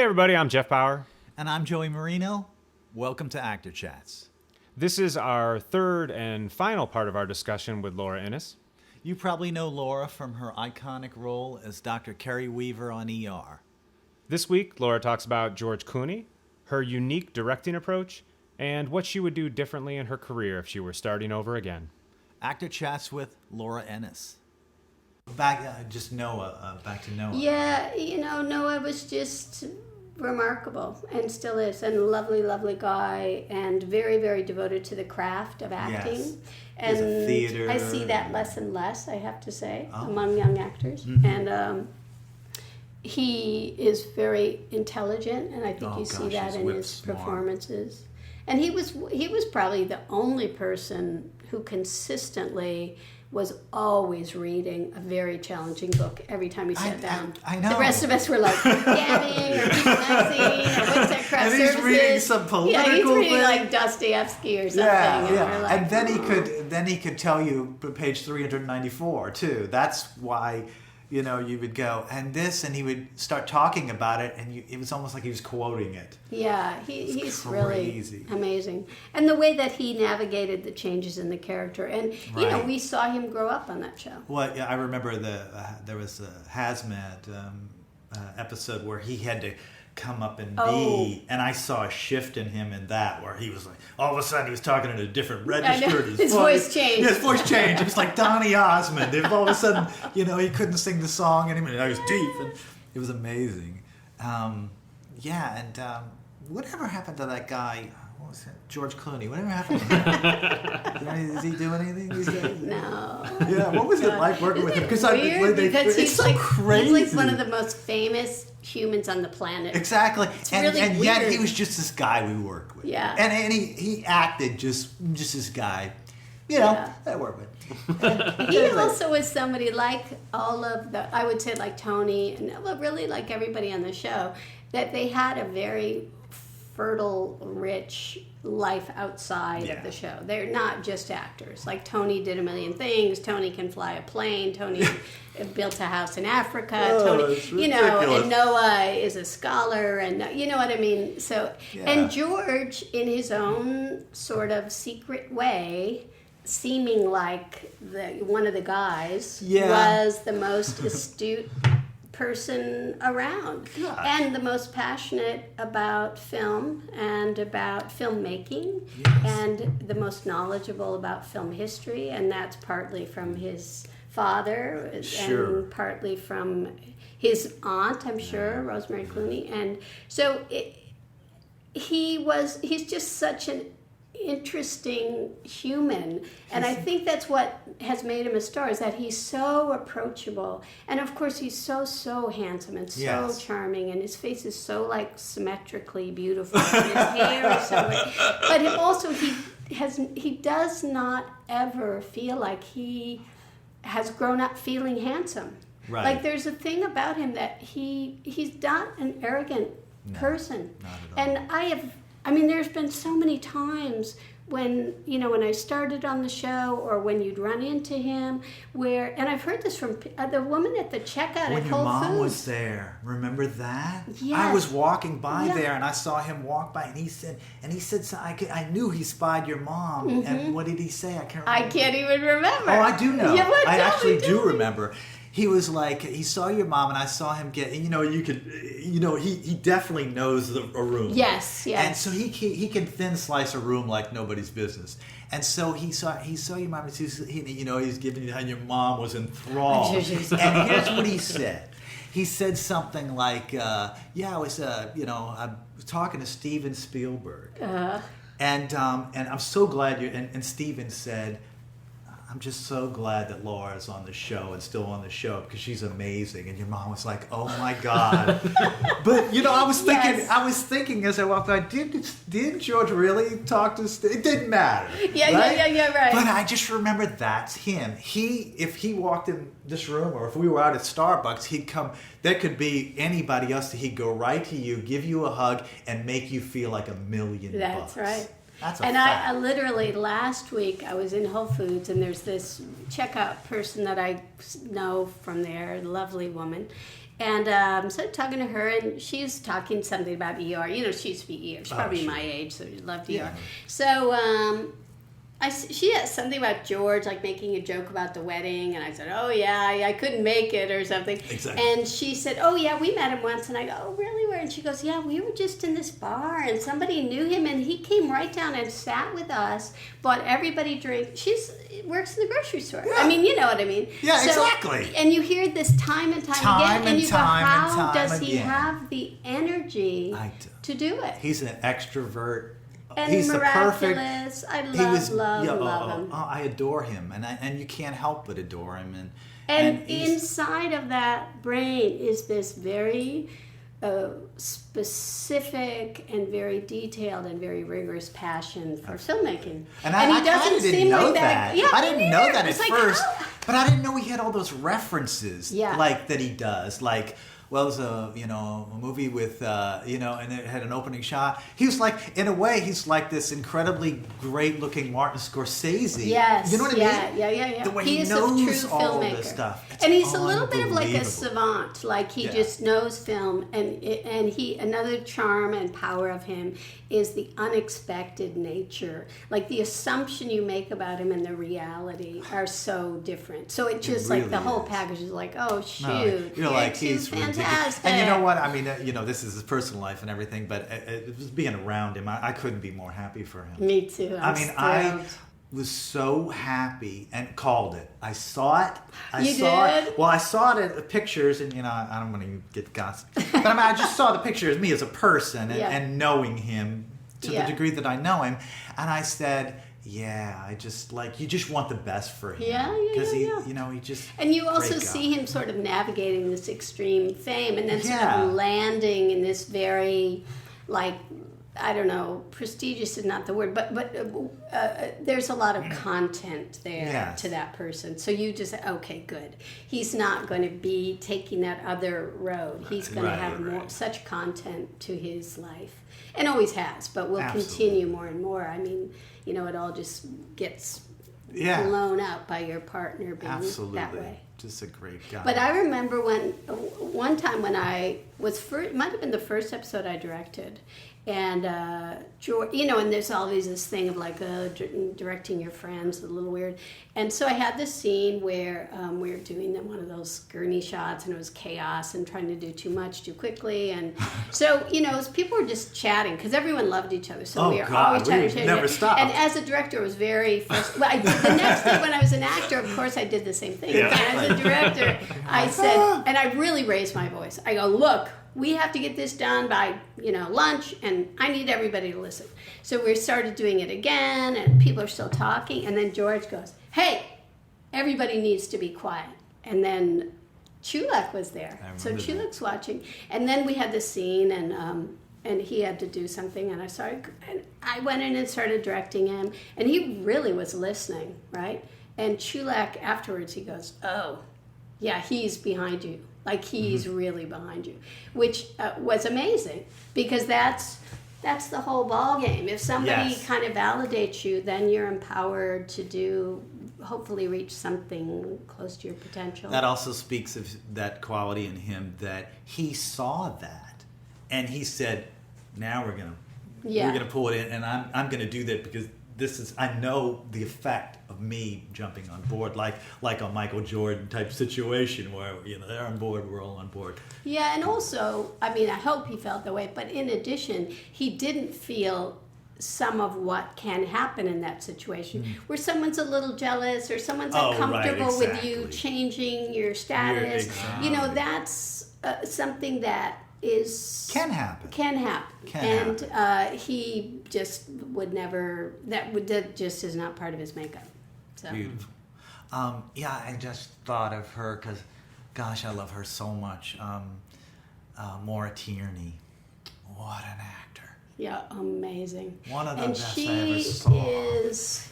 everybody, I'm Jeff Bower. And I'm Joey Marino. Welcome to Actor Chats. This is our third and final part of our discussion with Laura Innes. You probably know Laura from her iconic role as Dr. Carrie Weaver on ER. This week, Laura talks about George Clooney, her unique directing approach, and what she would do differently in her career if she were starting over again. Actor Chats with Laura Innes. Back to Noah. Yeah, Noah was just remarkable and still is, and a lovely, lovely guy, and very, very devoted to the craft of acting. Yes. And a theater. I see that less and less, I have to say, among young actors. Mm-hmm. And he is very intelligent, and I think you see that in his smart performances. And he was probably the only person who consistently was always reading a very challenging book every time he sat down. I know. The rest of us were like gabbing or keeping magazine or what's that craft and he's services. reading some political he's reading thing. like Dostoevsky or something. Yeah. We're like, and then he could tell you page 394 too. That's why you would go and this, and he would start talking about it, and it was almost like he was quoting it. Yeah, he's crazy. Really amazing. And the way that he navigated the changes in the character. And, we saw him grow up on that show. Well, yeah, I remember there was a Hazmat episode where he had to come up and be, and I saw a shift in him in that, where he was like, all of a sudden he was talking in a different register. His voice changed. Yeah, his voice changed. It was like Donny Osmond. If all of a sudden, he couldn't sing the song anymore. It was deep, and it was amazing. Whatever happened to that guy? What was it? George Clooney. Whatever happened to him? Does he do anything these days? No. Yeah, what was it like working with him? Because he's so crazy. He's like one of the most famous humans on the planet. Exactly. Really and weird. yet he was just this guy we worked with. Yeah. And he acted just this guy. That worked with. He also was somebody like all of the, I would say like Tony, and really like everybody on the show, that they had a very fertile, rich life outside of the show. They're not just actors. Like Tony did a million things. Tony can fly a plane. Tony built a house in Africa. Tony, and Noah is a scholar, and you know what I mean. So, and George, in his own sort of secret way, seeming like one of the guys, was the most astute person around. Gosh. And the most passionate about film and about filmmaking, and the most knowledgeable about film history, and that's partly from his father and partly from his aunt, I'm sure, Rosemary Clooney. And so he's just such an interesting human, and I think that's what has made him a star, is that he's so approachable, and of course he's so handsome and so charming, and his face is so like symmetrically beautiful, and his hair is so but also he does not ever feel like he has grown up feeling handsome. Right. Like there's a thing about him that he's not an arrogant person. Not at all. And there's been so many times when I started on the show, or when you'd run into him, and I've heard this from the woman at the checkout when at your Whole mom Foods. was there, remember that? Yes. I was walking by there, and I saw him walk by, and he said, I knew he spied your mom. Mm-hmm. And what did he say? I can't remember. I can't even remember. Oh, I do know. Yeah, what? I actually Tell me. do remember. He was like, he saw your mom, and I saw him get, he definitely knows a room. Yes. And so he can thin slice a room like nobody's business. And so he saw your mom, and he's giving you how your mom was enthralled. I'm sure she's And here's what he said. He said something like, I was talking to Steven Spielberg. And I'm so glad and Steven said, I'm just so glad that Laura's on the show and still on the show, because she's amazing. And your mom was like, "Oh my God!" But I was thinking as I walked by, did George really talk to Steve? It didn't matter. Yeah, right. But I just remember that's him. If he walked in this room, or if we were out at Starbucks, he'd come. There could be anybody else. He'd go right to you, give you a hug, and make you feel like $1 million. That's right. That's a and fact. I literally last week I was in Whole Foods and there's this checkout person that I know from there, a lovely woman. And so talking to her, and she's talking something about ER. You know, she used to be ER. She's probably sure. my age, so she loved ER. Yeah. So she had something about George, like making a joke about the wedding, and I said, "Oh yeah, I couldn't make it" or something. Exactly. And she said, "Oh yeah, we met him once," and I go, "Oh really? Where?" And she goes, "Yeah, we were just in this bar, and somebody knew him, and he came right down and sat with us, bought everybody drink." She's works in the grocery store. Yeah. I mean, you know what I mean? Yeah, So- exactly. And you hear this time and time again, and you go, "How does he again. have the energy I do. to do it?" He's an extrovert. And He's the perfect. miraculous. I He love was, love yeah, him. I adore him, and you can't help but adore him. And he's- inside of that brain is this very specific and very detailed and very rigorous passion for filmmaking. And I he doesn't kind of didn't seem know like that. Yeah, I me didn't know neither. that at It's like, first, how- but I didn't know he had all those references, Yeah. like that he does. Like, well, it was a movie with and it had an opening shot. He was like, in a way, he's like this incredibly great-looking Martin Scorsese. Yes. You know what I mean? Yeah. The way he he is knows a true all filmmaker. this stuff. It's And he's a little bit of like a unbelievable. savant. Like he Yeah. just knows film, and another charm and power of him is the unexpected nature. Like the assumption you make about him and the reality are so different. So it just like the really whole is. package is like, oh shoot, No, you're like, he's fantastic. ridiculous. And you know what? I mean, this is his personal life and everything, but just being around him, I couldn't be more happy for him. Me too. I mean, I thrilled. was so happy and called it. I saw it. You saw did? it. Well, I saw it at the pictures, and I don't want to get gossip, but I mean, I just saw the picture of me as a person and, Yeah. and knowing him to Yeah. the degree that I know him, and I said, yeah, I just like, you just want the best for him. Yeah, he, yeah. he just. And you also great see guy. him sort of navigating this extreme fame and then sort Yeah. of landing in this very, like, I don't know, prestigious is not the word, but there's a lot of content there Yes. to that person. So you just, okay, good. He's not going to be taking that other road. He's going to have more such content to his life. And always has, but will continue more and more. I mean, it all just gets blown up by your partner being that way. Just a great guy. But I remember one time when I was first, it might have been the first episode I directed, and George, and there's always this thing of like directing your friends, a little weird. And so I had this scene where we were doing one of those gurney shots, and it was chaos and trying to do too much too quickly, and so people were just chatting because everyone loved each other. So we were always chatting. Never stopped. And as a director, it was very frustrating. Well, the next day when I was an actor, of course, I did the same thing. Yeah. But as a director, I said, and I really raised my voice. I go, look, we have to get this done by, lunch, and I need everybody to listen. So we started doing it again, and people are still talking, and then George goes, hey, everybody needs to be quiet. And then Chulak was there. So Chulak's watching. And then we had the scene, and he had to do something, and I went in and started directing him, and he really was listening, right? And Chulak afterwards, he goes, oh, yeah, he's behind you. Like he's really behind you, which was amazing because that's the whole ball game. If somebody kind of validates you, then you're empowered to hopefully reach something close to your potential. That also speaks of that quality in him that he saw that, and he said, "Now we're gonna pull it in, and I'm gonna do that because I know the effect of me jumping on board, like a Michael Jordan type situation where they're on board, we're all on board." Yeah, and also, I mean, I hope he felt that way, but in addition, he didn't feel some of what can happen in that situation, where someone's a little jealous or someone's uncomfortable with you changing your status. That's something that can happen. And he just would never. That just is not part of his makeup. So. Beautiful. I just thought of her because, gosh, I love her so much. Maura Tierney, what an actor! Yeah, amazing. One of the and best she I ever saw. is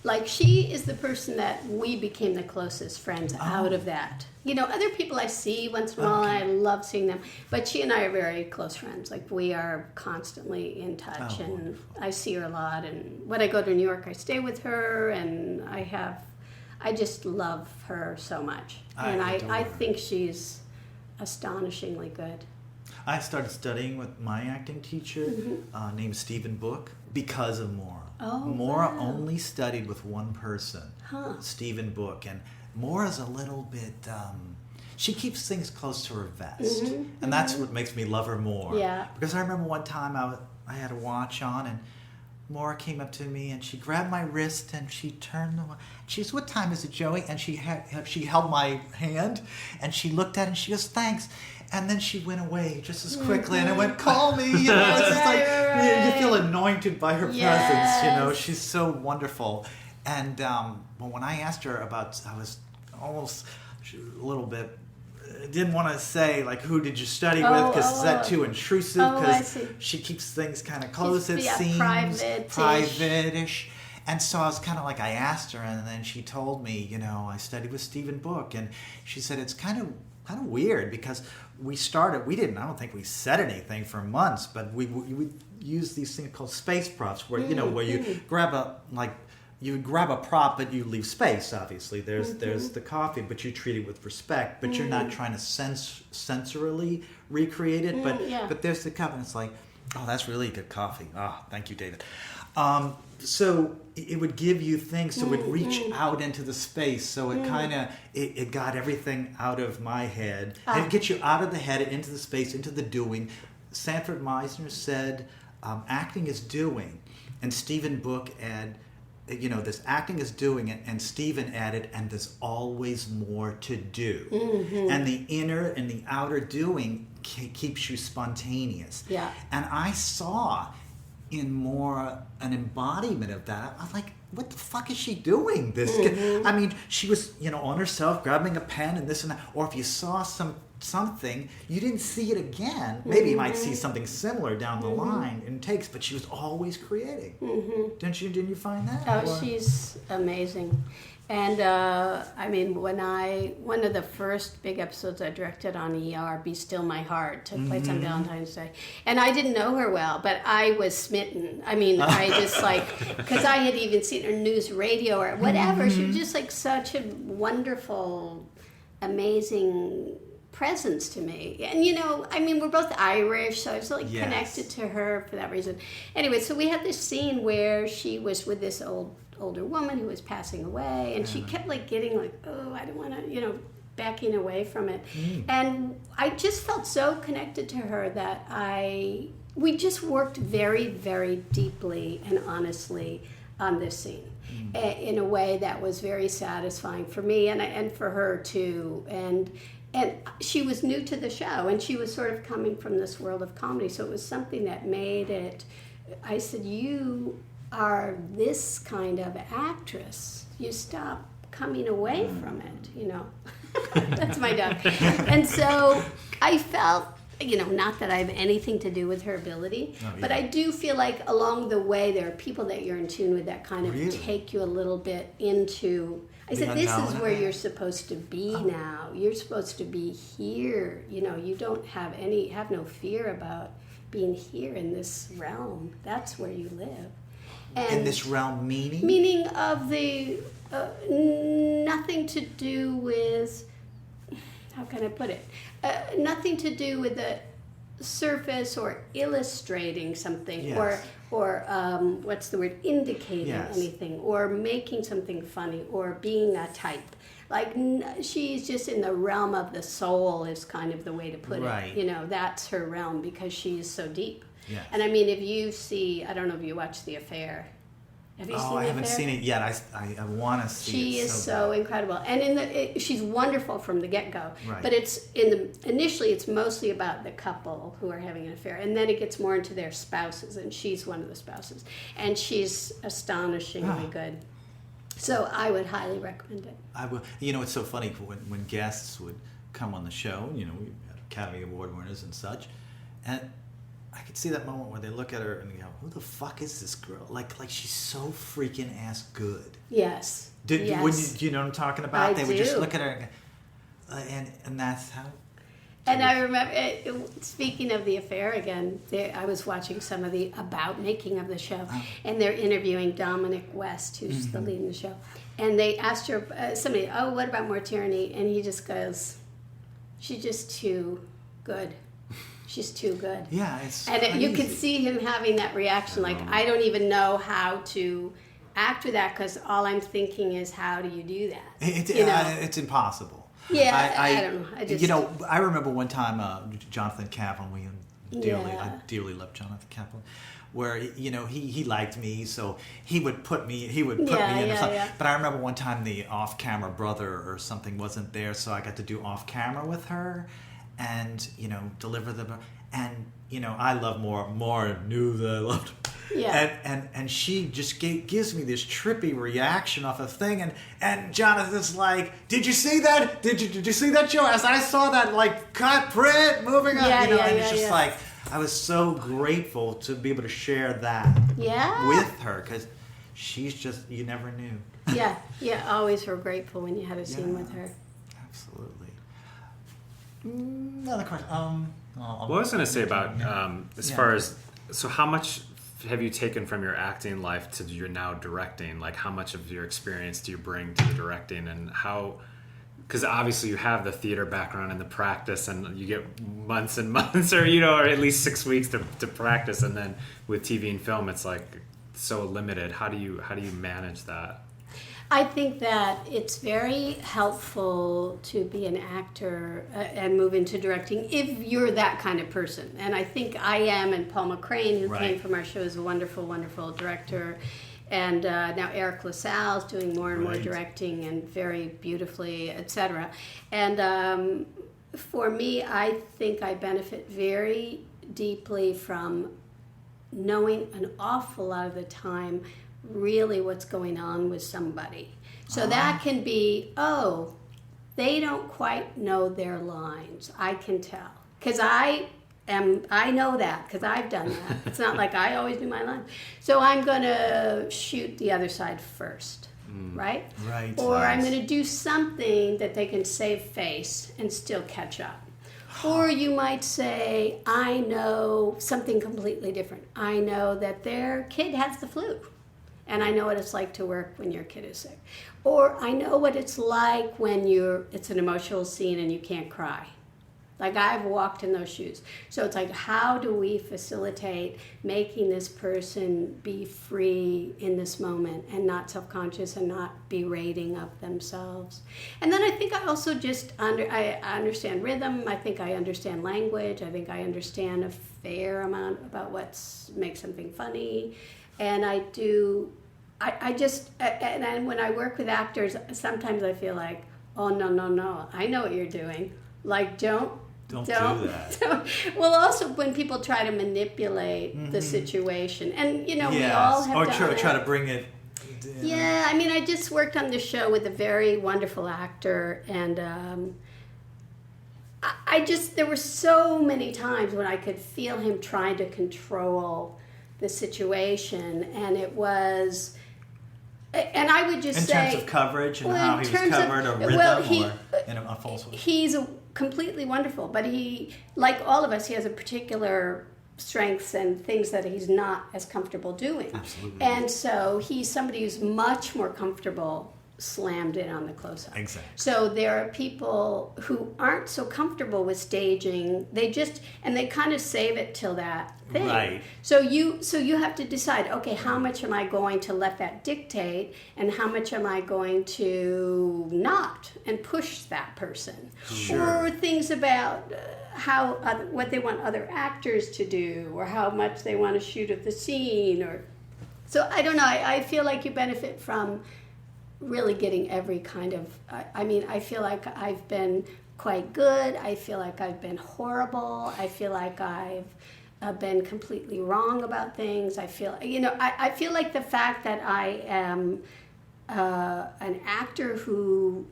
Like, she is the person that we became the closest friends out of that. You know, other people I see once in a while, and I love seeing them. But she and I are very close friends. Like, we are constantly in touch, and wonderful. I see her a lot. And when I go to New York, I stay with her, and I just love her so much. And I adore her. think she's astonishingly good. I started studying with my acting teacher named Stephen Book because of Maura. Maura wow. only studied with one person, Stephen Book. And Maura's a little bit, she keeps things close to her vest. And that's what makes me love her more. Yeah. Because I remember one time I had a watch on and Maura came up to me and she grabbed my wrist and she turned the watch. She says, "What time is it, Joey?" And she held my hand and she looked at it and she goes, "Thanks." And then she went away just as quickly, and I went, "Call me." You know, it's just like you feel anointed by her presence. You know, she's so wonderful. And well, when I asked her about, I was almost a little bit didn't want to say like, "Who did you study with?" Because is that too intrusive? Because she keeps things kind of close. It seems private-ish. And so I was kind of like, I asked her, and then she told me, you know, I studied with Stephen Book, and she said it's kind of weird because we don't think we said anything for months, but we use these things called space props where, you know, where you grab a prop, but you leave space, obviously. There's the coffee, but you treat it with respect, but you're not trying to sensorily recreate it, but there's the cup, and it's like, "Oh, that's really good coffee. Ah, thank you, David." So it would give you things, so it would reach out into the space, so it kind of, it got everything out of my head. And it gets you out of the head, into the space, into the doing. Sanford Meisner said, acting is doing. And Stephen Book you know, this acting is doing it, and Stephen added, and there's always more to do. And the inner and the outer doing keeps you spontaneous. Yeah. And I saw in Maura an embodiment of that. I was like, what the fuck is she doing? I mean, she was, you know, on herself, grabbing a pen and this and that. Or if you saw something, you didn't see it again. Maybe you might see something similar down the line in takes, but she was always creating. Didn't you find that? Oh, she's amazing. And I mean, one of the first big episodes I directed on ER, Be Still My Heart, took place on Valentine's Day. And I didn't know her well, but I was smitten. I mean, I just like, because I had even seen her news radio or whatever. She was just like such a wonderful, amazing presence to me. And you know, I mean, we're both Irish, so I was like connected to her for that reason. Anyway, so we had this scene where she was with this older woman who was passing away, and she kept like getting like, "Oh, I don't want to," you know, backing away from it. And I just felt so connected to her that we just worked very, very deeply and honestly on this scene in a way that was very satisfying for me and for her too. And she was new to the show, and she was sort of coming from this world of comedy, so it was something that made it. I said, "You are this kind of actress. You stop coming away from it," you know. That's my dog. And so I felt, you know, not that I have anything to do with her ability, but I do feel like along the way there are people that you're in tune with that kind of take you a little bit into. I said, "This is where you're supposed to be now. You're supposed to be here. You know, you don't have no fear about being here in this realm. That's where you live." And in this realm, meaning? Meaning of the nothing to do with, how can I put it? Nothing to do with the surface or illustrating something or what's the word, indicating anything or making something funny or being a type. Like she's just in the realm of the soul is kind of the way to put it. You know, that's her realm because she is so deep. Yes. And I mean, if you see, I don't know if you watch The Affair. Have you seen The Affair? I haven't seen it yet. I want to see it. She is so incredible, and she's wonderful from the get-go. Right. But initially it's mostly about the couple who are having an affair, and then it gets more into their spouses, and she's one of the spouses, and she's astonishingly good. So I would highly recommend it. I will. You know, it's so funny when guests would come on the show. You know, we had Academy Award winners and such, and I could see that moment where they look at her and they go, "Who the fuck is this girl? Like she's so freaking ass good." Yes. Do yes. you know what I'm talking about? I They would just do. look at her, and that's how. And I remember, speaking of the affair again, I was watching some of the making of the show, and they're interviewing Dominic West, who's the lead in the show. And they asked her, somebody, what about Maura Tierney? And he just goes, she's just too good. She's too good. Yeah, it's And you could see him having that reaction, like, I don't even know how to act with that, because all I'm thinking is, how do you do that? It's impossible. Yeah, I don't know. I remember one time Jonathan Kaplan. I dearly love Jonathan Kaplan. Where he liked me, so he would put me in. Yeah. But I remember one time the off-camera brother or something wasn't there, so I got to do off-camera with her, and deliver the. And I love more knew that I loved him. Yeah. And she just gives me this trippy reaction off a thing, and Jonathan's like, "Did you see that? Did you see that, Joe?" As I saw that, like, cut, print, moving on, and it's just like, I was so grateful to be able to share that with her, because she's just, you never knew. Yeah, always were grateful when you had a scene with her. Absolutely. Another question. What I was going to say about far as, so how much have you taken from your acting life to your now directing? Like, how much of your experience do you bring to the directing, and how, because obviously you have the theater background and the practice, and you get months and months, or at least 6 weeks to practice, and then with TV and film it's like so limited. How do you manage that? I think that it's very helpful to be an actor and move into directing if you're that kind of person. And I think I am, and Paul McCrane, who came from our show, is a wonderful, wonderful director. And now Eric LaSalle is doing more and more directing, and very beautifully, etc. And for me, I think I benefit very deeply from knowing an awful lot of the time really what's going on with somebody. So that can be, they don't quite know their lines. I can tell, because I know that, because I've done that. It's not like I always do my lines. So I'm going to shoot the other side first, right? Right. Or I'm going to do something that they can save face and still catch up. Or you might say, I know something completely different. I know that their kid has the flu, and I know what it's like to work when your kid is sick. Or I know what it's like when it's an emotional scene and you can't cry. Like, I've walked in those shoes. So it's like, how do we facilitate making this person be free in this moment and not self-conscious and not berating of themselves? And then I think I also just I understand rhythm. I think I understand language. I think I understand a fair amount about what makes something funny. And I when I work with actors, sometimes I feel like, oh, no, I know what you're doing. Like, don't do that. Well, also when people try to manipulate the situation, and we all have try to bring it. Yeah, I mean, I just worked on this show with a very wonderful actor, and there were so many times when I could feel him trying to control the situation, and it was. And I would just say... In terms of coverage and how he was covered, or rhythm, or in a false way? He's completely wonderful, but he, like all of us, he has a particular strengths and things that he's not as comfortable doing. Absolutely. And so he's somebody who's much more comfortable slammed in on the close-up. Exactly. So there are people who aren't so comfortable with staging. They kind of save it till that thing. Right. So you have to decide, okay, how much am I going to let that dictate, and how much am I going to not and push that person? Sure. Or things about what they want other actors to do, or how much they want to shoot of the scene, or so I don't know. I feel like you benefit from really getting every kind of, I feel like I've been quite good. I feel like I've been horrible. I feel like I've been completely wrong about things. I feel like the fact that I am an actor who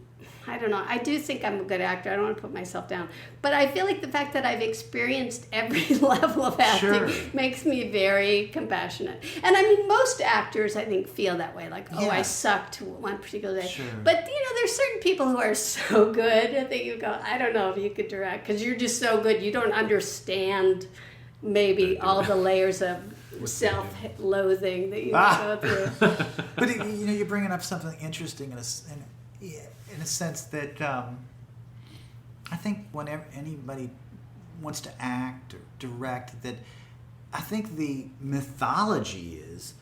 I don't know. I do think I'm a good actor. I don't want to put myself down. But I feel like the fact that I've experienced every level of acting makes me very compassionate. And I mean, most actors, I think, feel that way. Like, oh, I sucked one particular day. Sure. But, there's certain people who are so good that you go, I don't know if you could direct because you're just so good. You don't understand maybe all the layers of self-loathing that you go through. But, you're bringing up something interesting in a sense that I think whenever anybody wants to act or direct, that I think the mythology is,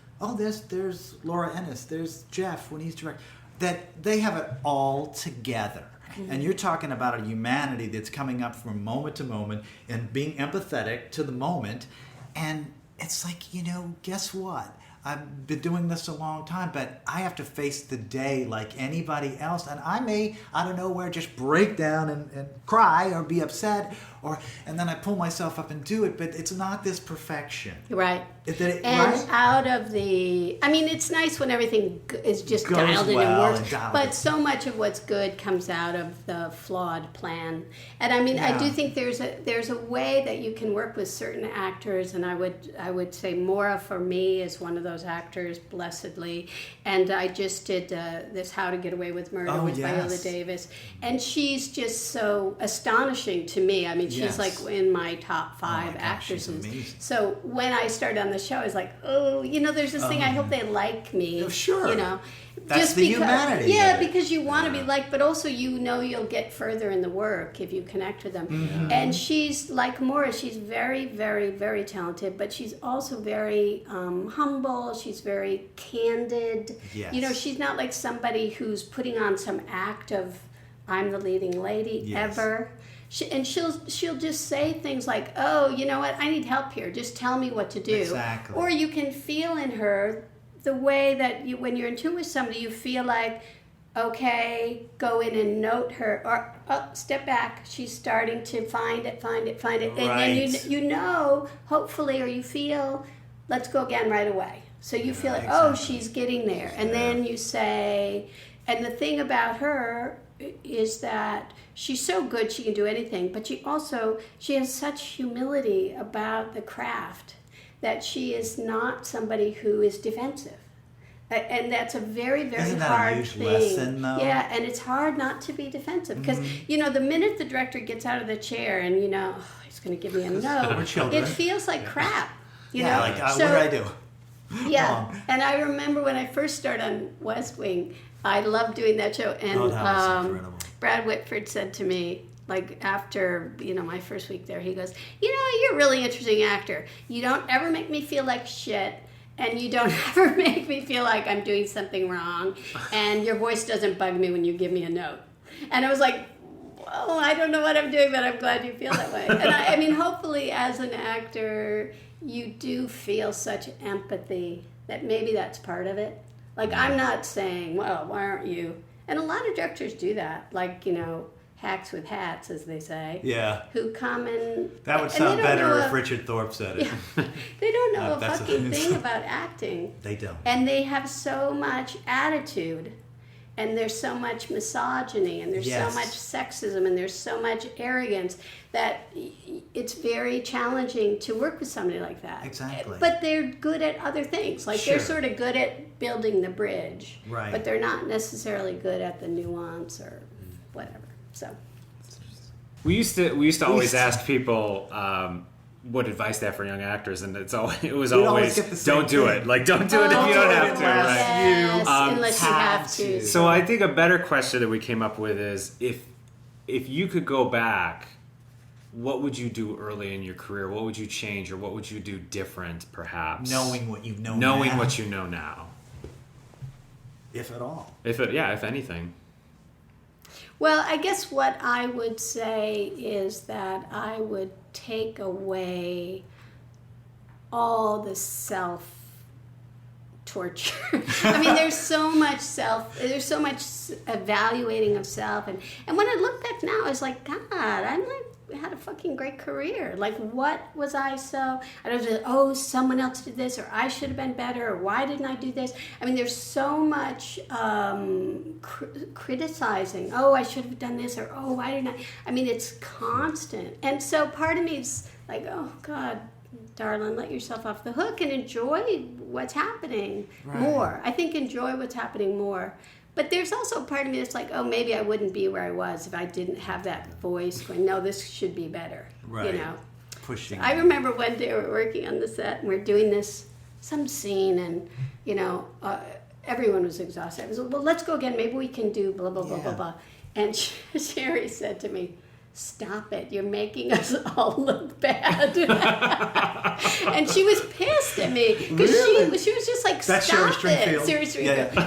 there's Laura Ennis, there's Jeff when he's directing, that they have it all together. Mm-hmm. And you're talking about a humanity that's coming up from moment to moment and being empathetic to the moment. And it's like, guess what? I've been doing this a long time, but I have to face the day like anybody else. And I may, out of nowhere, just break down and cry or be upset. And then I pull myself up and do it. But it's not this perfection. Right. Right? Out of the... I mean, it's nice when everything is just dialed in and works. But so much of what's good comes out of the flawed plan. And I mean, I do think there's a way that you can work with certain actors. And I would say Maura, for me, is one of those actors, blessedly. And I just did this How to Get Away with Murder with Viola Davis. And she's just so astonishing to me. I mean, she's like in my top 5 actresses. So when I started on the show, I was like, there's this thing, I hope they like me. Oh, sure. That's just the because, humanity. Yeah, because you want to be liked, but also you'll get further in the work if you connect with them. Mm-hmm. And she's like Maura, she's very, very, very talented, but she's also very humble. She's very candid. Yes. She's not like somebody who's putting on some act of I'm the leading lady ever. She'll just say things like, oh, you know what, I need help here. Just tell me what to do. Exactly. Or you can feel in her the way that when you're in tune with somebody, you feel like, okay, go in and note her. Or step back. She's starting to find it. And then hopefully, or you feel, let's go again right away. So you feel like, exactly. She's getting there. And then you say, and the thing about her is that she's so good she can do anything, but she has such humility about the craft that she is not somebody who is defensive. And that's a very, very hard thing. Lesson, though? Yeah, and it's hard not to be defensive because, the minute the director gets out of the chair and, he's going to give me a no, it feels like crap. You know? Like, what did I do? Yeah, and I remember when I first started on West Wing, I loved doing that show, and Brad Whitford said to me, like after my first week there, he goes, you're a really interesting actor. You don't ever make me feel like shit, and you don't ever make me feel like I'm doing something wrong, and your voice doesn't bug me when you give me a note. And I was like, well, I don't know what I'm doing, but I'm glad you feel that way. And I mean, hopefully as an actor, you do feel such empathy that maybe that's part of it. Like, I'm not saying, well, why aren't you? And a lot of directors do that, like, hacks with hats, as they say. Yeah. Who come and... That would sound better if Richard Thorpe said it. Yeah, they don't know a fucking thing about acting. They don't. And they have so much attitude. And there's so much misogyny, and there's so much sexism, and there's so much arrogance that it's very challenging to work with somebody like that. Exactly. But they're good at other things. Like, they're sort of good at building the bridge. Right. But they're not necessarily good at the nuance or whatever. So. We used to always ask people what advice they have for young actors, and it was always don't do it. Like, don't do it if you don't have to. Right? Unless you have to. So I think a better question that we came up with is if you could go back, what would you do early in your career? What would you change, or what would you do different, perhaps? Knowing what you know now. Knowing what you know now. If at all. If anything. Well, I guess what I would say is that I would take away all the self-torture torture. I mean, there's so much evaluating of self, and when I look back now, I was like, God, had a fucking great career. Like, what was I so? I don't know. Oh, someone else did this, or I should have been better, or why didn't I do this? I mean, there's so much criticizing. Oh, I should have done this, or oh, why didn't I? I mean, it's constant, and so part of me is like, oh God, darling, let yourself off the hook and enjoy what's happening more. I think enjoy what's happening more. But there's also a part of me that's like, oh, maybe I wouldn't be where I was if I didn't have that voice going, no, this should be better. Right. You know? Pushing. So I remember one day we were working on the set and we're doing some scene, and, you know, everyone was exhausted. I was like, well, let's go again. Maybe we can do blah, blah, blah, blah, blah. And Sherry said to me, stop it, you're making us all look bad. And she was pissed at me because she was just like, that's stop Sherry it. Sherry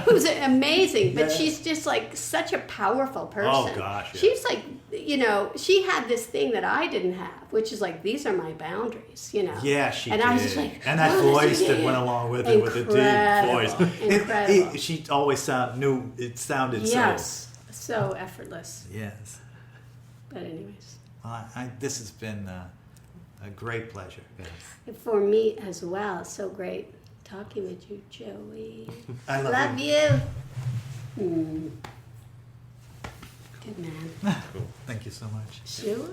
who's amazing, but she's just like such a powerful person. Oh gosh. Yeah. She's like, you know, she had this thing that I didn't have, which is like, these are my boundaries, you know. Yeah, she did. I was just like, and that voice that went along with it, with the deep voice. Incredible. She always knew it sounded so effortless. Yes. But anyways. This has been a great pleasure. Yes. For me as well. So great talking with you, Joey. I love you. Good man. Cool. Thank you so much. Sure.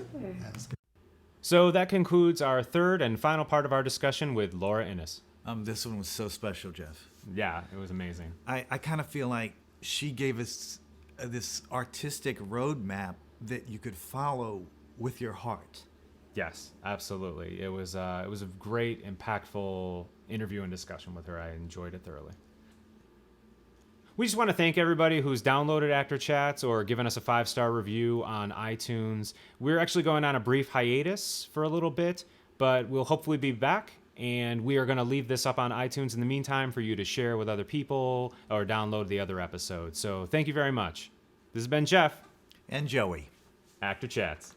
So that concludes our third and final part of our discussion with Laura Innes. This one was so special, Jeff. Yeah, it was amazing. I kind of feel like she gave us this artistic roadmap that you could follow with your heart. Yes, absolutely. It was a great, impactful interview and discussion with her. I enjoyed it thoroughly. We just want to thank everybody who's downloaded Actor Chats or given us a 5-star review on iTunes. We're actually going on a brief hiatus for a little bit, but we'll hopefully be back, and we are going to leave this up on iTunes in the meantime for you to share with other people or download the other episodes. So thank you very much. This has been Jeff. And Joey. Actor Chats.